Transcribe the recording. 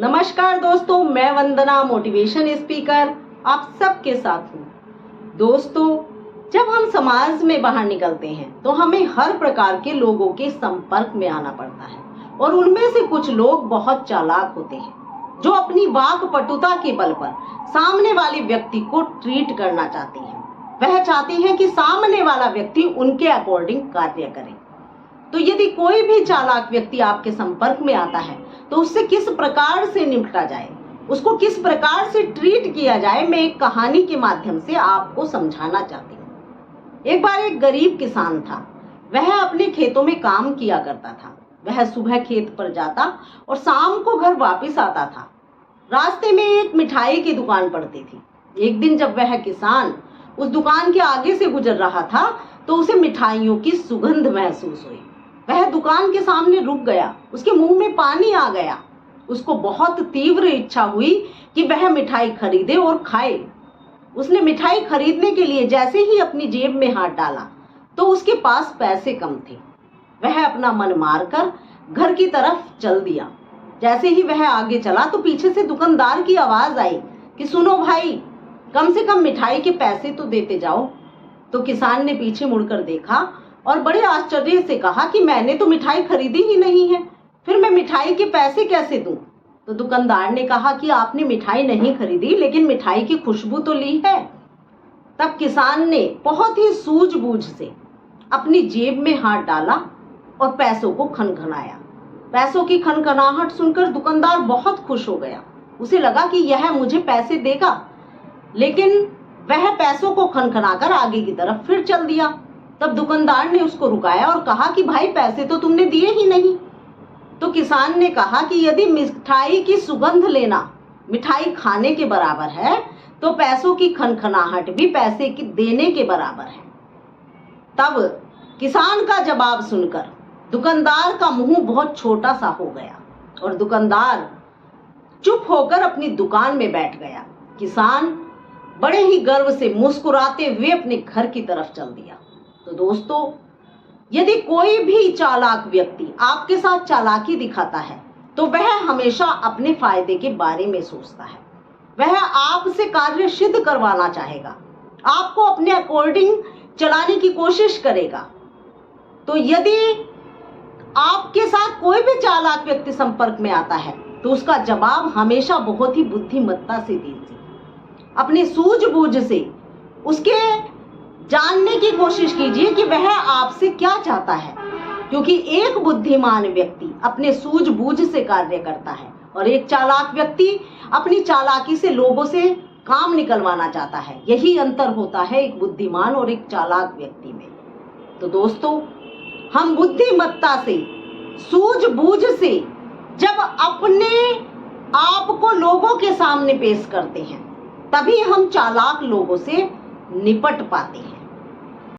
नमस्कार दोस्तों, मैं वंदना मोटिवेशन स्पीकर आप सबके साथ हूँ। दोस्तों, जब हम समाज में बाहर निकलते हैं तो हमें हर प्रकार के लोगों के संपर्क में आना पड़ता है और उनमें से कुछ लोग बहुत चालाक होते हैं जो अपनी वाक्पटुता के बल पर सामने वाले व्यक्ति को ट्रीट करना चाहते हैं। वह चाहते हैं कि सामने वाला व्यक्ति उनके अकॉर्डिंग कार्य करे। तो यदि कोई भी चालाक व्यक्ति आपके संपर्क में आता है तो उससे किस प्रकार से निपटा जाए, उसको किस प्रकार से ट्रीट किया जाए, मैं एक कहानी के माध्यम से आपको समझाना चाहती हूँ। एक बार एक गरीब किसान था। वह अपने खेतों में काम किया करता था। वह सुबह खेत पर जाता और शाम को घर वापस आता था। रास्ते में एक मिठाई की दुकान पड़ती थी। एक दिन जब वह किसान उस दुकान के आगे से गुजर रहा था तो उसे मिठाइयों की सुगंध महसूस हुई। वह दुकान के सामने रुक गया। उसके मुंह में पानी आ गया। उसको बहुत तीव्र इच्छा हुई कि वह मिठाई खरीदे और खाए। उसने मिठाई खरीदने के लिए जैसे ही अपनी जेब में हाथ डाला तो उसके पास पैसे कम थे। वह अपना मन मारकर घर की तरफ चल दिया। जैसे ही वह आगे चला तो पीछे से दुकानदार की आवाज आई कि सुनो भाई, कम से कम मिठाई के पैसे तो देते जाओ। तो किसान ने पीछे मुड़कर देखा और बड़े आश्चर्य से कहा कि मैंने तो मिठाई खरीदी ही नहीं है, फिर मैं मिठाई के पैसे कैसे दूं? तो दुकानदार ने कहा कि आपने मिठाई नहीं खरीदी लेकिन मिठाई की खुशबू तो ली है। तब किसान ने बहुत ही सूझबूझ से अपनी जेब में हाथ डाला और पैसों को खनखनाया। पैसों की खनखनाहट सुनकर दुकानदार बहुत खुश हो गया। उसे लगा कि यह मुझे पैसे देगा, लेकिन वह पैसों को खनखनाकर आगे की तरफ फिर चल दिया। तब दुकानदार ने उसको रुकाया और कहा कि भाई, पैसे तो तुमने दिए ही नहीं। तो किसान ने कहा कि यदि मिठाई की सुगंध लेना मिठाई खाने के बराबर है तो पैसों की खनखनाहट भी पैसे की देने के बराबर है। तब किसान का जवाब सुनकर दुकानदार का मुंह बहुत छोटा सा हो गया और दुकानदार चुप होकर अपनी दुकान में बैठ गया। किसान बड़े ही गर्व से मुस्कुराते हुए अपने घर की तरफ चल दिया। तो दोस्तों, यदि कोई भी चालाक व्यक्ति आपके साथ चालाकी दिखाता है तो वह हमेशा अपने फायदे के बारे में सोचता है। वह आपसे कार्य सिद्ध करवाना चाहेगा, आपको अपने अकॉर्डिंग चलाने की कोशिश करेगा। तो यदि आपके साथ कोई भी चालाक व्यक्ति संपर्क में आता है तो उसका जवाब हमेशा बहुत ही बुद्धिमत्ता से दीजिए। अपनी सूझबूझ से उसके जानने की कोशिश कीजिए कि वह आपसे क्या चाहता है, क्योंकि एक बुद्धिमान व्यक्ति अपने सूझबूझ से कार्य करता है और एक चालाक व्यक्ति अपनी चालाकी से लोगों से काम निकलवाना चाहता है। यही अंतर होता है एक बुद्धिमान और एक चालाक व्यक्ति में। तो दोस्तों, हम बुद्धिमत्ता से, सूझबूझ से जब अपने आप को लोगों के सामने पेश करते हैं तभी हम चालाक लोगों से निपट पाते हैं।